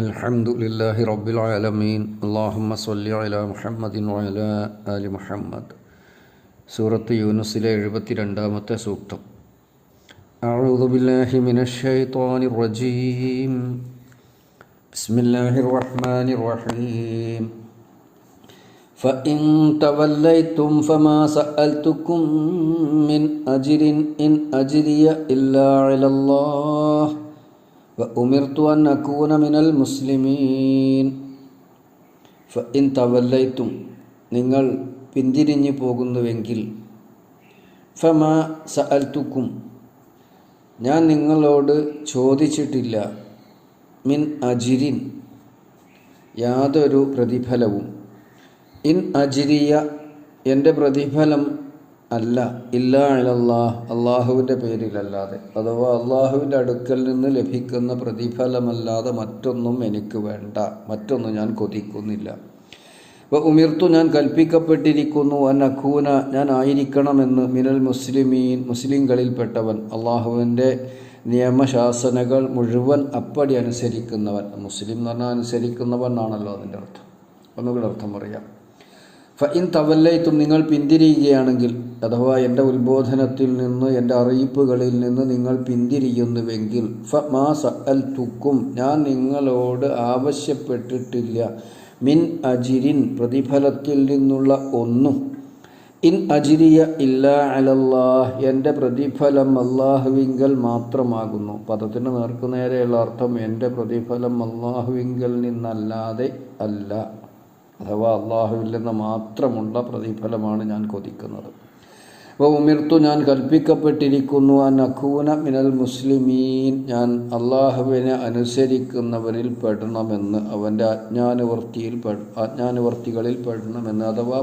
അൽഹംദുലില്ലാഹി റബ്ബിൽ ആലമീൻ. അല്ലാഹുമ്മ സ്വല്ലി അലാ മുഹമ്മദിൻ വഅലാ ആലി മുഹമ്മദ്. സൂറത്ത് യൂനുസിലെ 72-ാമത്തെ സൂക്തം. അഊദു ബില്ലാഹി മിനശ് ശൈത്വാനിർ റജീം. ബിസ്മില്ലാഹിർ റഹ്മാനിർ റഹീം. فإن توليتم فما سألتكم من أجر إن أجري إلا على الله وأمرت أن أكون من المسلمين. فإن توليتم നിങ്ങൾ പിന്തിരിഞ്ഞു പോകുന്നുവെങ്കിൽ ഫമാ സഅൽതുക്കും ഞാൻ നിങ്ങളോട് ചോദിച്ചിട്ടില്ല മിൻ അജിരിൻ യാതൊരു പ്രതിഫലവും ഇൻ അജിരിയ എൻ്റെ പ്രതിഫലം അല്ല ഇല്ലാ അലല്ലാഹ് അള്ളാഹുവിൻ്റെ പേരിലല്ലാതെ, അഥവാ അള്ളാഹുവിൻ്റെ അടുക്കൽ നിന്ന് ലഭിക്കുന്ന പ്രതിഫലമല്ലാതെ മറ്റൊന്നും എനിക്ക് വേണ്ട, മറ്റൊന്നും ഞാൻ കൊതിക്കുന്നില്ല. അപ്പോൾ ഉമിർത്തു ഞാൻ കൽപ്പിക്കപ്പെട്ടിരിക്കുന്നു അൻ അഖൂന ഞാൻ ആയിരിക്കണമെന്ന് മിനൽ മുസ്ലിമീൻ മുസ്ലിങ്ങളിൽപ്പെട്ടവൻ, അള്ളാഹുവിൻ്റെ നിയമശാസനകൾ മുഴുവൻ അപ്പടി അനുസരിക്കുന്നവൻ. മുസ്ലിം എന്ന് പറഞ്ഞാൽ അനുസരിക്കുന്നവൻ ആണല്ലോ അതിൻ്റെ അർത്ഥം. ഒന്നുകൂടെ അർത്ഥം പറയാം. ഫഇൻ തവല്ലൈത്തും നിങ്ങൾ പിന്തിരിയുകയാണെങ്കിൽ, അഥവാ എൻ്റെ ഉത്ബോധനത്തിൽ നിന്ന് എൻ്റെ അറിയിപ്പുകളിൽ നിന്ന് നിങ്ങൾ പിന്തിരിയുന്നുവെങ്കിൽ ഫമാ സഅൽതുക്കും ഞാൻ നിങ്ങളോട് ആവശ്യപ്പെട്ടിട്ടില്ല മിൻ അജിരിൻ പ്രതിഫലത്തിൽ നിന്നുള്ള ഒന്നും. ഇൻ അജിരിയ ഇല്ലാ അലല്ലാഹ് എൻ്റെ പ്രതിഫലം അള്ളാഹുവിങ്കൽ മാത്രമാകുന്നു. പദത്തിന് നേർക്കുനേരെയുള്ള അർത്ഥം എൻ്റെ പ്രതിഫലം അള്ളാഹുവിങ്കൽ നിന്നല്ലാതെ അല്ല, അഥവാ അള്ളാഹുവിൽ നിന്ന് മാത്രമുള്ള പ്രതിഫലമാണ് ഞാൻ കൊതിക്കുന്നത്. അപ്പോൾ ഉമിർത്തു ഞാൻ കൽപ്പിക്കപ്പെട്ടിരിക്കുന്നു അൻ അഖൂന മിനൽ മുസ്ലിമീൻ ഞാൻ അള്ളാഹുവിനെ അനുസരിക്കുന്നവരിൽ പെടണമെന്ന്, അവൻ്റെ ആജ്ഞാനുവർത്തികളിൽ പെടണമെന്ന്, അഥവാ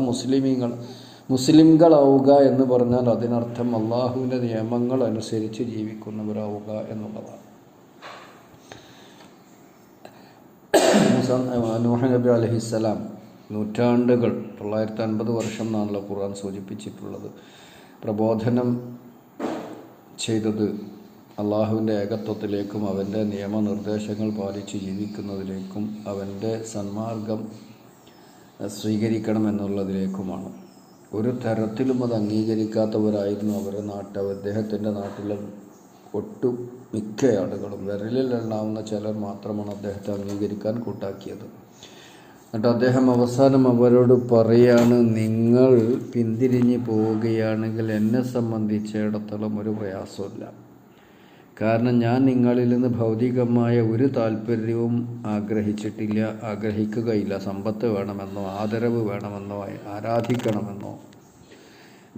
മുസ്ലിംകളാവുക എന്ന് പറഞ്ഞാൽ അതിനർത്ഥം അള്ളാഹുവിൻ്റെ നിയമങ്ങൾ അനുസരിച്ച് ജീവിക്കുന്നവരാവുക എന്നുള്ളതാണ്. നൂഹ് നബി അലൈഹിസ്സലാം നൂറ്റാണ്ടുകൾ 950 വർഷം എന്നാണല്ലോ ഖുർആൻ സൂചിപ്പിച്ചിട്ടുള്ളത്. പ്രബോധനം ചെയ്തത് അള്ളാഹുവിൻ്റെ ഏകത്വത്തിലേക്കും അവൻ്റെ നിയമനിർദ്ദേശങ്ങൾ പാലിച്ച് ജീവിക്കുന്നതിലേക്കും അവൻ്റെ സന്മാർഗം സ്വീകരിക്കണമെന്നുള്ളതിലേക്കുമാണ്. ഒരു തരത്തിലും അത് അംഗീകരിക്കാത്തവരായിരുന്നു അദ്ദേഹത്തിൻ്റെ നാട്ടിലെ ഒട്ടുമിക്ക ആളുകളും. വിരലിലെണ്ണാവുന്ന ചിലർ മാത്രമാണ് അദ്ദേഹത്തെ അംഗീകരിക്കാൻ കൂട്ടാക്കിയത്. എന്നിട്ട് അദ്ദേഹം അവസാനം അവരോട് പറയാണ്, നിങ്ങൾ പിന്തിരിഞ്ഞ് പോവുകയാണെങ്കിൽ എന്നെ സംബന്ധിച്ചിടത്തോളം ഒരു പ്രയാസമില്ല. കാരണം ഞാൻ നിങ്ങളിൽ നിന്ന് ഭൗതികമായ ഒരു താല്പര്യവും ആഗ്രഹിക്കുകയില്ല. സമ്പത്ത് വേണമെന്നോ ആദരവ് വേണമെന്നോ ആരാധിക്കണമെന്നോ,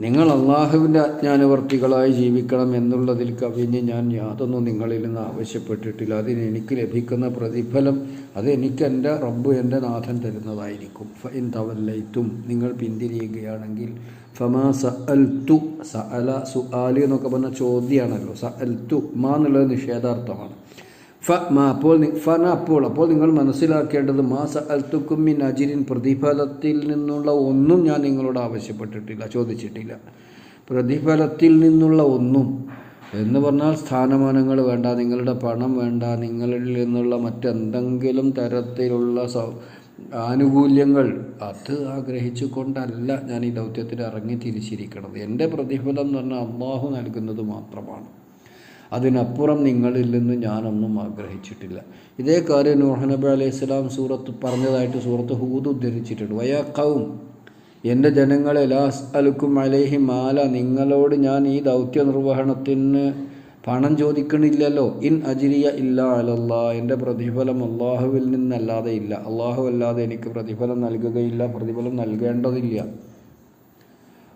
നിങ്ങൾ അള്ളാഹുവിൻ്റെ ആജ്ഞാനുവർത്തികളായി ജീവിക്കണം എന്നുള്ളതിൽ കവിഞ്ഞ് ഞാൻ യാതൊന്നും നിങ്ങളിൽ നിന്ന് ആവശ്യപ്പെട്ടിട്ടില്ല. അതിനെനിക്ക് ലഭിക്കുന്ന പ്രതിഫലം അതെനിക്ക് എൻ്റെ റബ്ബ് എൻ്റെ നാഥൻ തരുന്നതായിരിക്കും. ഫഇൻ തവല്ലൈത്തും നിങ്ങൾ പിന്തിരിയുകയാണെങ്കിൽ ഫമാ സഅൽതു സഅല സുആലി എന്നൊക്കെ പറഞ്ഞ ചോദ്യമാണല്ലോ. സഅൽതു മാ എന്നുള്ളത് നിഷേധാർത്ഥമാണ്. അപ്പോൾ നിങ്ങൾ മനസ്സിലാക്കേണ്ടത് മാ സഅൽതുക്കും മിൻ അജിരിൻ പ്രതിഫലത്തിൽ നിന്നുള്ള ഒന്നും ഞാൻ നിങ്ങളോട് ആവശ്യപ്പെട്ടിട്ടില്ല, ചോദിച്ചിട്ടില്ല. പ്രതിഫലത്തിൽ നിന്നുള്ള ഒന്നും എന്ന് പറഞ്ഞാൽ സ്ഥാനമാനങ്ങൾ വേണ്ട, നിങ്ങളുടെ പണം വേണ്ട, നിങ്ങളിൽ നിന്നുള്ള മറ്റെന്തെങ്കിലും തരത്തിലുള്ള ആനുകൂല്യങ്ങൾ അത് ആഗ്രഹിച്ചു കൊണ്ടല്ല ഞാൻ ഈ ദൗത്യത്തിൽ ഇറങ്ങി തിരിച്ചിരിക്കുന്നത്. എൻ്റെ പ്രതിഫലം എന്ന് പറഞ്ഞാൽ അള്ളാഹു നൽകുന്നത് മാത്രമാണ്. അതിനപ്പുറം നിങ്ങളിൽ നിന്ന് ഞാനൊന്നും ആഗ്രഹിച്ചിട്ടില്ല. ഇതേ കാര്യം നൂഹ് നബി അലൈഹിസ്സലാം പറഞ്ഞതായിട്ട് സൂറത്ത് ഹൂദ് ഉദ്ധരിച്ചിട്ടുണ്ട്. വയാ ഖൗം എൻ്റെ ജനങ്ങളെ ലാ അസ്അലുക്കും അലൈഹി മാല നിങ്ങളോട് ഞാൻ ഈ ദൗത്യ നിർവഹണത്തിന് പണം ചോദിക്കണില്ലല്ലോ. ഇൻ അജ്രിയ ഇല്ലാ അലല്ലാഹ് എൻ്റെ പ്രതിഫലം അള്ളാഹുവിൽ നിന്നല്ലാതെ ഇല്ല. അള്ളാഹു അല്ലാതെ എനിക്ക് പ്രതിഫലം നൽകുകയില്ല, പ്രതിഫലം നൽകേണ്ടതില്ല.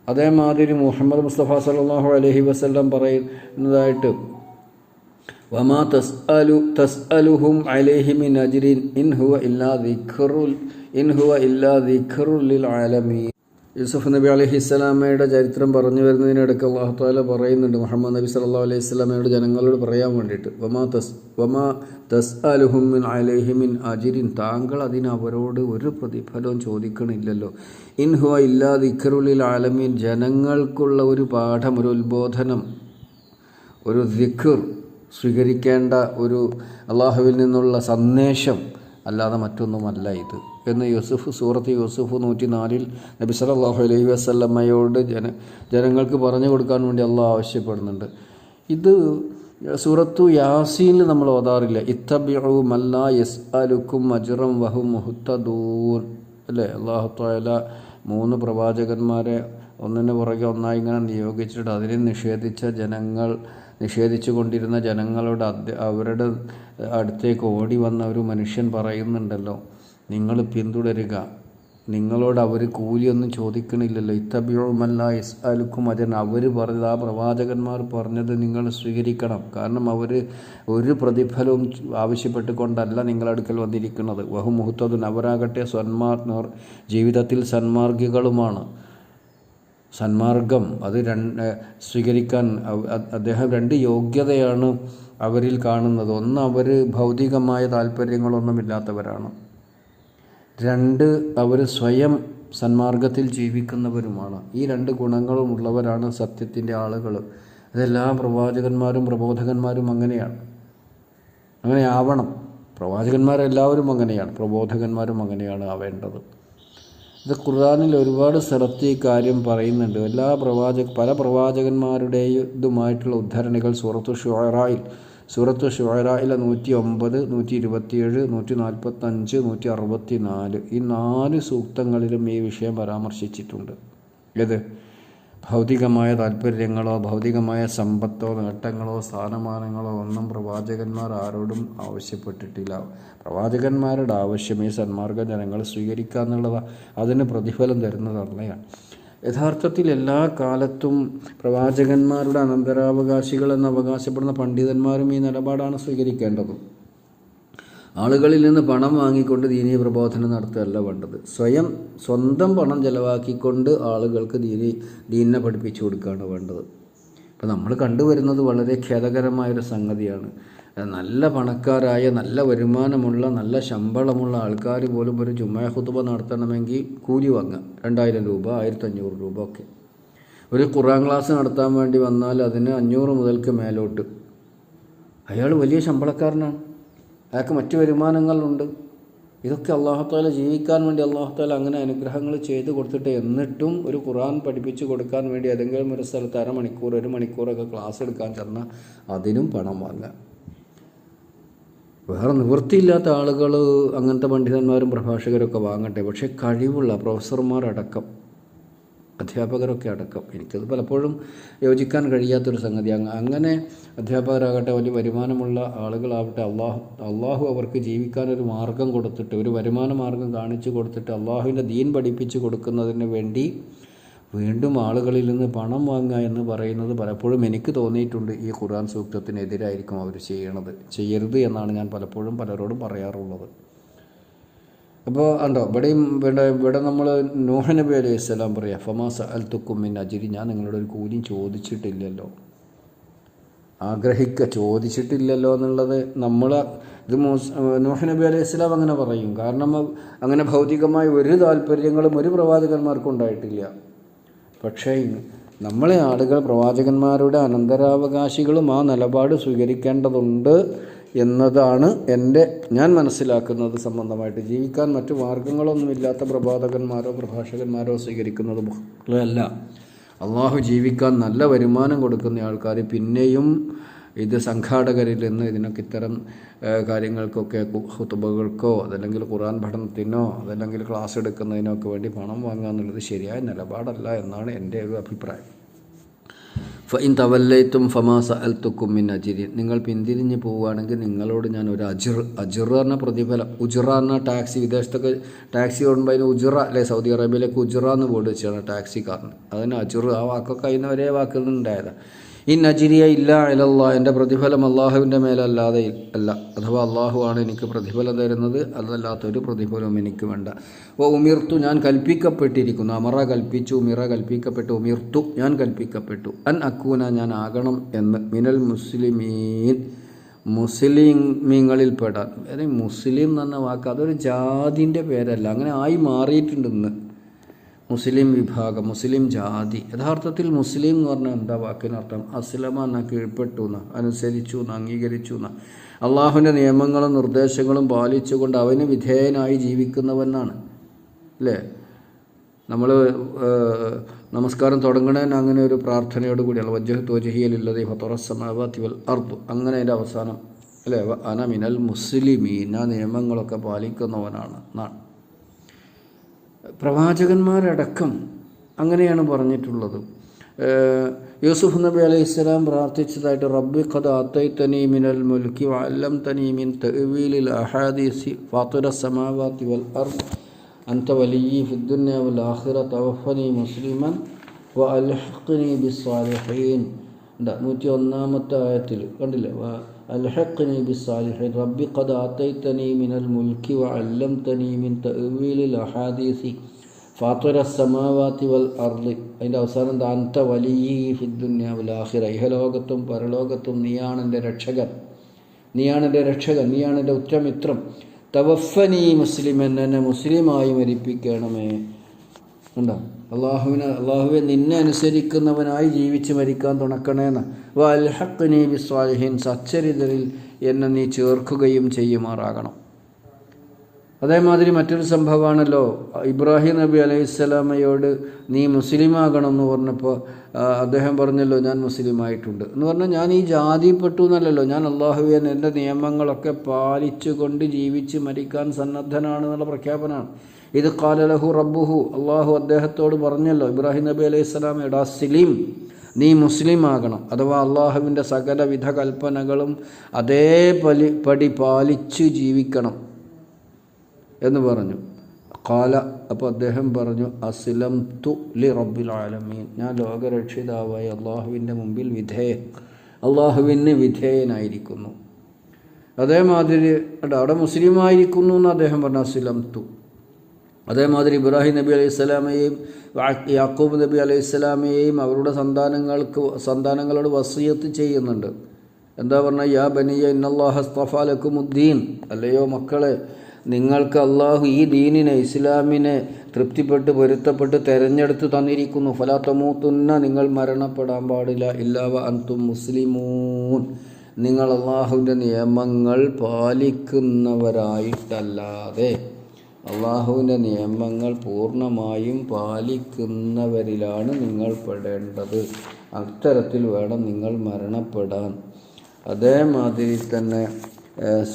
അതേമാതിരി മുഹമ്മദ് മുസ്തഫ സല്ലല്ലാഹു അലൈഹി വസല്ലം പറയുന്നതായിട്ട് വമാ തസ്അലുഹും അലൈഹി മിൻ അജ്രിൻ ഇൻ ഹുവ ഇല്ലാ ദിക്റുൽ ലിൽ ആലമീൻ. യൂസുഫ് നബി അലൈഹിസ്സലാമയുടെ ചരിത്രം പറഞ്ഞു വരുന്നതിനിടയ്ക്ക് അല്ലാഹു തആല പറയുന്നുണ്ട് മുഹമ്മദ് നബി സല്ലല്ലാഹു അലൈഹി വസല്ലമയുടെ ജനങ്ങളോട് പറയാൻ വേണ്ടിയിട്ട് വമാ തസ്അലുഹും മിൻ അലൈഹി മിൻ അജ്രിൻ താങ്കൾ അതിന് അവരോട് ഒരു പ്രതിഫലവും ചോദിക്കണില്ലല്ലോ. ഇൻ ഹുവ ഇല്ലാ ദിക്റുൽ ലിൽ ആലമീൻ ജനങ്ങൾക്കുള്ള ഒരു പാഠം, ഒരു ഉത്ബോധനം, ഒരു ദിക്ർ, സ്വീകരിക്കേണ്ട ഒരു അള്ളാഹുവിൽ നിന്നുള്ള സന്ദേശം അല്ലാതെ മറ്റൊന്നുമല്ല ഇത് എന്ന് സൂറത്ത് യൂസുഫ് 104 നബി സല്ലല്ലാഹു അലൈഹി വസല്ലമയോട് ജനങ്ങൾക്ക് പറഞ്ഞു കൊടുക്കാൻ വേണ്ടി അള്ളാഹ് ആവശ്യപ്പെടുന്നുണ്ട്. ഇത് സൂറത്തു യാസീനിൽ നമ്മൾ ഓതാറില്ല, ഇത്തബിഉ മല്ലാ യസ്അലുക്കും അജ്റൻ വഹും മുഹ്തദൂൻ അല്ലേ. അല്ലാഹു തആല 3 പ്രവാചകന്മാരെ ഒന്നിന് പുറകെ ഒന്നായി ഇങ്ങനെ നിയോഗിച്ചിട്ട് അതിനെ നിഷേധിച്ചു കൊണ്ടിരുന്ന ജനങ്ങളോട് അവരുടെ അടുത്തേക്ക് ഓടി വന്ന ഒരു മനുഷ്യൻ പറയുന്നുണ്ടല്ലോ, നിങ്ങൾ പിന്തുടരുക, നിങ്ങളോട് അവർ കൂലിയൊന്നും ചോദിക്കണില്ലല്ലോ. ഇത്തബിഉ മല്ലാ യസ്അലുക്കും അജ്റൻ, അവർ പറഞ്ഞത്, ആ പ്രവാചകന്മാർ പറഞ്ഞത് നിങ്ങൾ സ്വീകരിക്കണം. കാരണം അവർ ഒരു പ്രതിഫലവും ആവശ്യപ്പെട്ടുകൊണ്ടല്ല നിങ്ങളടുക്കൽ വന്നിരിക്കുന്നത്. വഹും മുഹ്തദൂൻ, അവരാകട്ടെ ജീവിതത്തിൽ സന്മാർഗികളുമാണ്. സന്മാർഗം അത് സ്വീകരിക്കാൻ അദ്ദേഹം 2 യോഗ്യതയാണ് അവരിൽ കാണുന്നത്. ഒന്ന്, അവർ ഭൗതികമായ താല്പര്യങ്ങളൊന്നുമില്ലാത്തവരാണ്. 2, അവർ സ്വയം സന്മാർഗത്തിൽ ജീവിക്കുന്നവരുമാണ്. ഈ 2 ഗുണങ്ങളും ഉള്ളവരാണ് സത്യത്തിൻ്റെ ആളുകൾ. അതെല്ലാ പ്രവാചകന്മാരും പ്രബോധകന്മാരും അങ്ങനെയാണ്, അങ്ങനെ ആവണം. പ്രവാചകന്മാരെല്ലാവരും അങ്ങനെയാണ്, പ്രബോധകന്മാരും അങ്ങനെയാണ് ആവേണ്ടത്. ഇത് ഖുർആനിൽ ഒരുപാട് സ്ഥലത്ത് ഈ കാര്യം പറയുന്നുണ്ട്. പല പ്രവാചകന്മാരുടേതുമായിട്ടുള്ള ഉദ്ധരണികൾ സൂറത്തു ഷുഅറായിൽ 109, 127, 145, 164 ഈ 4 സൂക്തങ്ങളിലും ഈ വിഷയം പരാമർശിച്ചിട്ടുണ്ട്. ഏത് ഭൗതികമായ താല്പര്യങ്ങളോ ഭൗതികമായ സമ്പത്തോ നേട്ടങ്ങളോ സ്ഥാനമാനങ്ങളോ ഒന്നും പ്രവാചകന്മാർ ആരോടും ആവശ്യപ്പെട്ടിട്ടില്ല. പ്രവാചകന്മാരുടെ ആവശ്യം ഈ സന്മാർഗ ജനങ്ങൾ സ്വീകരിക്കുക എന്നുള്ളതാണ്. അതിന് പ്രതിഫലം തരുന്നത് അള്ളയാണ്. യഥാർത്ഥത്തിൽ എല്ലാ കാലത്തും പ്രവാചകന്മാരുടെ അനന്തരാവകാശികൾ എന്ന് അവകാശപ്പെടുന്ന പണ്ഡിതന്മാരും ഈ നിലപാടാണ് സ്വീകരിക്കേണ്ടത്. ആളുകളിൽ നിന്ന് പണം വാങ്ങിക്കൊണ്ട് ദീനീ പ്രബോധനം നടത്തുകയല്ല വേണ്ടത്. സ്വന്തം പണം ചെലവാക്കിക്കൊണ്ട് ആളുകൾക്ക് ദീനിനെ പഠിപ്പിച്ചു കൊടുക്കുകയാണ് വേണ്ടത്. ഇപ്പം നമ്മൾ കണ്ടുവരുന്നത് വളരെ ഖേദകരമായൊരു സംഗതിയാണ്. നല്ല പണക്കാരായ, നല്ല വരുമാനമുള്ള, നല്ല ശമ്പളമുള്ള ആൾക്കാർ പോലും ഒരു ജുമാ ഖുതുബ നടത്തണമെങ്കിൽ കൂലി വാങ്ങുക 2000 രൂപ, 1500 രൂപ ഒക്കെ. ഒരു ഖുർആൻ ക്ലാസ് നടത്താൻ വേണ്ടി വന്നാൽ അതിന് 500 മുതൽക്ക് മേലോട്ട്. അയാൾ വലിയ ശമ്പളക്കാരനാണ്, അയാൾക്ക് മറ്റു വരുമാനങ്ങളുണ്ട്. ഇതൊക്കെ അല്ലാഹു തആല ജീവിക്കാൻ വേണ്ടി അല്ലാഹു തആല അങ്ങനെ അനുഗ്രഹങ്ങൾ ചെയ്ത് കൊടുത്തിട്ട്, എന്നിട്ടും ഒരു ഖുർആൻ പഠിപ്പിച്ചു കൊടുക്കാൻ വേണ്ടി ഏതെങ്കിലും ഒരു സ്ഥലത്ത് 1 മണിക്കൂർ 1 മണിക്കൂറൊക്കെ ക്ലാസ് എടുക്കാൻ ചെന്നാൽ അതിനും പണം വാങ്ങുക. വേറെ നിവൃത്തിയില്ലാത്ത ആളുകൾ അങ്ങനത്തെ പണ്ഡിതന്മാരും പ്രഭാഷകരൊക്കെ വാങ്ങട്ടെ, പക്ഷേ കഴിവുള്ള പ്രൊഫസർമാരടക്കം, അധ്യാപകരൊക്കെ അടക്കം, എനിക്കത് പലപ്പോഴും യോജിക്കാൻ കഴിയാത്തൊരു സംഗതി. അങ്ങനെ അധ്യാപകരാകട്ടെ, വലിയ വരുമാനമുള്ള ആളുകളാവട്ടെ, അള്ളാഹു അവർക്ക് ജീവിക്കാനൊരു മാർഗം കൊടുത്തിട്ട്, ഒരു വരുമാന മാർഗം കാണിച്ചു കൊടുത്തിട്ട് അള്ളാഹുവിൻ്റെ ദീൻ പഠിപ്പിച്ചു കൊടുക്കുന്നതിന് വേണ്ടി വീണ്ടും ആളുകളിൽ നിന്ന് പണം വാങ്ങുക എന്ന് പറയുന്നത് പലപ്പോഴും എനിക്ക് തോന്നിയിട്ടുണ്ട് ഈ ഖുർആൻ സൂക്തത്തിനെതിരായിരിക്കും അവർ ചെയ്യരുത് എന്നാണ് ഞാൻ പലപ്പോഴും പലരോടും പറയാറുള്ളത്. അപ്പോൾ ഉണ്ടോ ഇവിടെ നമ്മൾ നൂഹ് നബി അലൈഹി സ്വലാം പറയാം, ഫമാ സഅൽതുക്കും മിൻ അജ്രി, ഞാൻ നിങ്ങളോട് ഒരു കൂലിയും ചോദിച്ചിട്ടില്ലല്ലോ, ചോദിച്ചിട്ടില്ലല്ലോ എന്നുള്ളത് ഇത് നൂഹ് നബി അലൈഹി സ്വലാം അങ്ങനെ പറയും. കാരണം അങ്ങനെ ഭൗതികമായ ഒരു താല്പര്യങ്ങളും ഒരു പ്രവാചകന്മാർക്കും ഉണ്ടായിട്ടില്ല. പക്ഷേ നമ്മളെ ആളുകൾ പ്രവാചകന്മാരുടെ അനന്തരാവകാശികളും ആ നിലപാട് സ്വീകരിക്കേണ്ടതുണ്ട് എന്നതാണ് ഞാൻ മനസ്സിലാക്കുന്നത് സംബന്ധമായിട്ട്. ജീവിക്കാൻ മറ്റു മാർഗങ്ങളൊന്നുമില്ലാത്ത പ്രവാചകന്മാരോ പ്രഭാഷകന്മാരോ സ്വീകരിക്കുന്നത് അല്ല. അള്ളാഹു ജീവിക്കാൻ നല്ല വരുമാനം കൊടുക്കുന്ന ആൾക്കാർ പിന്നെയും ഇത് സംഘാടകരിൽ നിന്ന് ഇതിനൊക്കെ ഇത്തരം കാര്യങ്ങൾക്കൊക്കെ ഖുതുബകൾക്കോ അതല്ലെങ്കിൽ ഖുർആൻ പഠനത്തിനോ അതല്ലെങ്കിൽ ക്ലാസ് എടുക്കുന്നതിനോ ഒക്കെ വേണ്ടി പണം വാങ്ങുക എന്നുള്ളത് ശരിയായ നിലപാടല്ല എന്നാണ് എൻ്റെ ഒരു അഭിപ്രായം. ഫഇൻ തവല്ലൈത്തും ഫമാ സഅൽതുക്കും മിൻ അജ്രി, നിങ്ങൾ പിന്തിരിഞ്ഞ് പോവുകയാണെങ്കിൽ നിങ്ങളോട് ഞാൻ ഒരു അജ്ർ എന്ന പ്രതിഫലം, ഉജ്റ എന്ന ടാക്സി, വിദേശത്തൊക്കെ ടാക്സി ഓടുമ്പോൾ അതിന് ഉജ്റ അല്ലെ, സൗദി അറേബ്യയിലേക്ക് ഉജ്റ എന്ന് ബോർഡ് വെച്ചാണ് ടാക്സിക്കാരന്. അതിന് അജ്ർ, ആ വാക്കൊക്കെ അതിന് ഒരേ വാക്കിൽ നിന്നുണ്ടായതാണ്. ഇൻ അജ്രിയ ഇല്ല അലല്ലാഹ്, എൻ്റെ പ്രതിഫലം അള്ളാഹുവിൻ്റെ മേലല്ലാതെ അല്ല, അഥവാ അള്ളാഹു ആണ് എനിക്ക് പ്രതിഫലം തരുന്നത്, അതല്ലാത്തൊരു പ്രതിഫലവും എനിക്ക് വേണ്ട. ഉമിർത്തു, ഞാൻ കൽപ്പിക്കപ്പെട്ടിരിക്കുന്നു, അമറ കൽപ്പിച്ചു, ഉമിറ കൽപ്പിക്കപ്പെട്ടു, ഉമിർത്തു ഞാൻ കൽപ്പിക്കപ്പെട്ടു, അൻ അക്കൂന ഞാൻ ആകണം എന്ന്, മിനൽ മുസ്ലിമീൻ മുസ്ലിമീങ്ങളിൽ പെടാൻ. മുസ്ലിം എന്ന വാക്ക് അതൊരു ജാതിൻ്റെ പേരല്ല, അങ്ങനെ ആയി മാറിയിട്ടുണ്ട് ഇന്ന്. മുസ്ലിം വിഭാഗം, മുസ്ലിം ജാതി. യഥാർത്ഥത്തിൽ മുസ്ലിം എന്ന് പറഞ്ഞാൽ എന്താ വാക്കിനർത്ഥം? അസ്ലമ എന്ന, കീഴ്പ്പെട്ടു എന്ന്, അനുസരിച്ചു എന്ന്, അംഗീകരിച്ചു എന്ന്, അള്ളാഹുവിൻ്റെ നിയമങ്ങളും നിർദ്ദേശങ്ങളും പാലിച്ചുകൊണ്ട് അവന് വിധേയനായി ജീവിക്കുന്നവനാണ്. അല്ലേ? നമ്മൾ നമസ്കാരം തുടങ്ങണേന് അങ്ങനെ ഒരു പ്രാർത്ഥനയോട് കൂടിയാണ് വജ്ജഹ്തു വജ്ഹിയ ലില്ലദീ ഫത്തറസ് സമാവാതി വൽ അർദ്. അങ്ങനെ അതിൻ്റെ അവസാനം അല്ലേ, അന മിനൽ മുസ്ലിമീൻ, ആ നിയമങ്ങളൊക്കെ പാലിക്കുന്നവനാണ് എന്നാണ്. പ്രവാചകന്മാരടക്കം അങ്ങനെയാണ് പറഞ്ഞിട്ടുള്ളത്. യൂസുഫ് നബി അലൈഹിസ്സലാം പ്രാർത്ഥിച്ചതായിട്ട് റബ്ബി ഖദ് ആതൈതനി മിനൽ മുൽക്കി വഅല്ലംതനി മിൻ തഅ്വീലിൽ അഹാദീസി ഫാത്തിറസ് സമാവാതി വൽ അർദ് അൻത വലിയ്യി ഫിദ്ദുനിയ വൽ ആഖിറ തവഫനി മുസ്ലിമൻ വഅൽഹിഖ്നി ബിസ്സാലിഹീൻ. 101-ാമത്തെ ആയത്തിൽ കണ്ടില്ലേ, അൽഹിഖ്നി ബിസ്സാലിഹീൻ റബ്ബി ഖദ് ആതൈതനി മിനൽ മുൽക്കി വഅല്ലംതനി മിൻ തഅ്വീലിൽ അഹാദീസി ഫാത്തിറസ് സമാവാതി വൽ അർദ്. അതിൻ്റെ അവസാനം അൻത വലിയ്യി ഫിദ്ദുനിയ വൽ ആഖിറ, ഇഹലോകത്തും പരലോകത്തും നീയാണ് എൻ്റെ രക്ഷകൻ, നീയാണ് എൻ്റെ ഉറ്റമിത്രം. തവഫനി മുസ്ലിമൻ, എന്നെ മുസ്ലിമായി മരിപ്പിക്കണമേ. ഉണ്ടോ? അള്ളാഹുവെ നിന്നെ അനുസരിക്കുന്നവനായി ജീവിച്ച് മരിക്കാൻ തുണക്കണേന്ന്. വഅൽഹിഖ്നി ബിസ്സാലിഹീൻ, സച്ചരിതരിൽ എന്നെ നീ ചേർക്കുകയും ചെയ്യുമാറാകണം. അതേമാതിരി മറ്റൊരു സംഭവമാണല്ലോ, ഇബ്രാഹിം നബി അലൈഹിസ്സലാമയോട് നീ മുസ്ലിമാകണം എന്ന് പറഞ്ഞപ്പോൾ അദ്ദേഹം പറഞ്ഞല്ലോ ഞാൻ മുസ്ലിമായിട്ടുണ്ട് എന്ന് പറഞ്ഞാൽ ഞാൻ ഈ ജാതിപ്പെട്ടു എന്നല്ലല്ലോ, ഞാൻ അള്ളാഹുവെ എൻ്റെ നിയമങ്ങളൊക്കെ പാലിച്ചുകൊണ്ട് ജീവിച്ച് മരിക്കാൻ സന്നദ്ധനാണ് എന്നുള്ള പ്രഖ്യാപനമാണ്. ഇത് ഖാല ലഹു റബ്ബുഹു, അള്ളാഹു അദ്ദേഹത്തോട് പറഞ്ഞല്ലോ ഇബ്രാഹിം നബി അലൈഹിസ്സലാമയോട് അസ്ലിം, നീ മുസ്ലിം ആകണം, അഥവാ അള്ളാഹുവിൻ്റെ സകലവിധ കൽപ്പനകളും അതേപടി പാലിച്ചു ജീവിക്കണം എന്ന് പറഞ്ഞു. ഖാല, അപ്പോൾ അദ്ദേഹം പറഞ്ഞു അസ്ലംതു ലി റബ്ബിൽ ആലമീൻ, ഞാൻ ലോകരക്ഷിതാവായ അള്ളാഹുവിൻ്റെ മുമ്പിൽ അള്ളാഹുവിന് വിധേയനായിരിക്കുന്നു. അതേമാതിരി അവിടെ മുസ്ലിമായിരിക്കുന്നു എന്ന് അദ്ദേഹം പറഞ്ഞു അസ്ലംതു. അതേമാതിരി ഇബ്രാഹിം നബി അലൈഹിസ്സലാമയെയും യാക്കൂബ് നബി അലൈഹിസ്സലാമയെയും അവരുടെ സന്താനങ്ങളോട് വസിയത്ത് ചെയ്യുന്നുണ്ട്. എന്താ പറഞ്ഞാൽ യാ ബനിയ ഇന്നല്ലാഹ അസ്തഫാ ലക്കുമുദ്ദീൻ, അല്ലയോ മക്കളെ നിങ്ങൾക്ക് അള്ളാഹു ഈ ദീനിനെ, ഇസ്ലാമിനെ തൃപ്തിപ്പെട്ട് പൊരുത്തപ്പെട്ട് തിരഞ്ഞെടുത്ത് തന്നിരിക്കുന്നു. ഫലാ തമൂതുന്ന, നിങ്ങൾ മരണപ്പെടാൻ പാടില്ല, ഇല്ലാ വ അൻതും മുസ്ലിമൂൻ, നിങ്ങൾ അള്ളാഹുവിൻ്റെ നിയമങ്ങൾ പാലിക്കുന്നവരായിട്ടല്ലാതെ, അള്ളാഹുവിൻ്റെ നിയമങ്ങൾ പൂർണ്ണമായും പാലിക്കുന്നവരിലാണ് നിങ്ങൾ പെടേണ്ടത്. അത്തരത്തിൽ വേണം നിങ്ങൾ മരണപ്പെടാൻ. അതേമാതിരി തന്നെ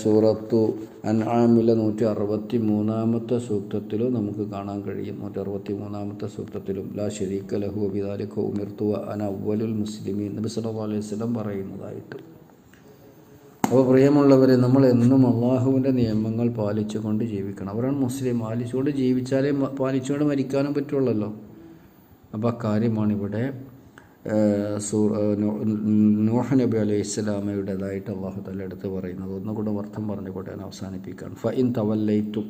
സൂറത്തു അൻആമിലെ 163-ാമത്തെ സൂക്തത്തിലും നമുക്ക് കാണാൻ കഴിയും. 163-ാമത്തെ സൂക്തത്തിലും ലാ ശരീക ലഹു ബിദാലിക ഉമിർതു അന അവ്വലുൽ മുസ്ലിമീൻ നബി സല്ലല്ലാഹു അലൈഹി വസല്ലം പറയുന്നതായിട്ട്. അപ്പോൾ പ്രിയമുള്ളവരെ, നമ്മൾ എന്നും അള്ളാഹുവിൻ്റെ നിയമങ്ങൾ പാലിച്ചുകൊണ്ട് ജീവിക്കണം. അവരാണ് മുസ്ലിം. പാലിച്ചുകൊണ്ട് ജീവിച്ചാലേ പാലിച്ചുകൊണ്ട് മരിക്കാനും പറ്റുള്ളല്ലോ. അപ്പോൾ അക്കാര്യമാണ് ഇവിടെ നൂഹ് നബി അലൈഹി ഇസ്ലാമയുടേതായിട്ട് അള്ളാഹു തആല എടുത്ത് പറയുന്നത്. ഒന്നുകൂടെ അർത്ഥം പറഞ്ഞുകൊണ്ട് ഞാൻ അവസാനിപ്പിക്കാൻ. ഫഇൻ തവല്ലൈതും,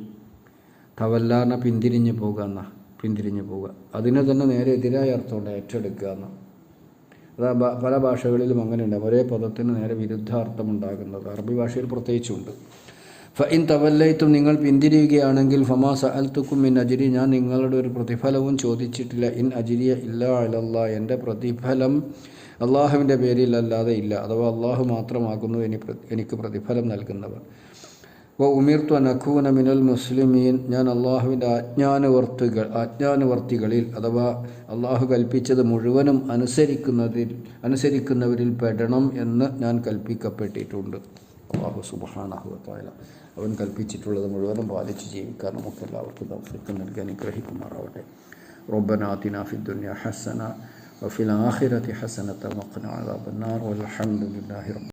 തവല്ലാന പിന്തിരിഞ്ഞു പോകുക എന്നാ, പിന്തിരിഞ്ഞു പോവുക. അതിന് തന്നെ നേരെ എതിരായ അർത്ഥമുണ്ട്, ഏറ്റെടുക്കുക എന്ന്. അതാ പല ഭാഷകളിലും അങ്ങനെയുണ്ട്, ഒരേ പദത്തിന് നേരെ വിരുദ്ധാർത്ഥമുണ്ടാകുന്നത്. അറബി ഭാഷയിൽ പ്രത്യേകിച്ചുണ്ട്. ഫഇൻ തവല്ലൈതും, നിങ്ങൾ പിന്തിരിയുകയാണെങ്കിൽ ഫമാ സഅൽതുക്കും മിൻ അജ്രി, ഞാൻ നിങ്ങളുടെ ഒരു പ്രതിഫലവും ചോദിച്ചിട്ടില്ല. ഇൻ അജ്രിയ ഇല്ലാ അലല്ലാഹ്, എൻ്റെ പ്രതിഫലം അള്ളാഹുവിൻ്റെ പേരിലല്ലാതെ ഇല്ല, അഥവാ അള്ളാഹു മാത്രമാകുന്നു എനിക്ക് പ്രതിഫലം നൽകുന്നവർ. വ ഉമിർതു അൻ അകൂന മിനൽ മുസ്ലിമീൻ, ഞാൻ അള്ളാഹുവിൻ്റെ ആജ്ഞാനുവർത്തികളിൽ അഥവാ അള്ളാഹു കൽപ്പിച്ചത് മുഴുവനും അനുസരിക്കുന്നവരിൽ പെടണം എന്ന് ഞാൻ കൽപ്പിക്കപ്പെട്ടിട്ടുണ്ട്. അല്ലാഹു സുബ്ഹാനഹു വ തആല അവൻ കൽപ്പിച്ചിട്ടുള്ളത് മുഴുവനും പാലിച്ച് ജീവിക്കാൻ നമുക്ക് എല്ലാവർക്കും തൗഫീഖ് നൽകി അനുഗ്രഹിക്കുമാറാവട്ടെ. റബ്ബനാ ആതിനാ ഫിദ്ദുനിയ ഹസന വഫിൽ ആഖിറതി ഹസനത വഖിനാ അദാബന്നാർ വൽഹംദുലില്ലാഹി റബ്ബിൽ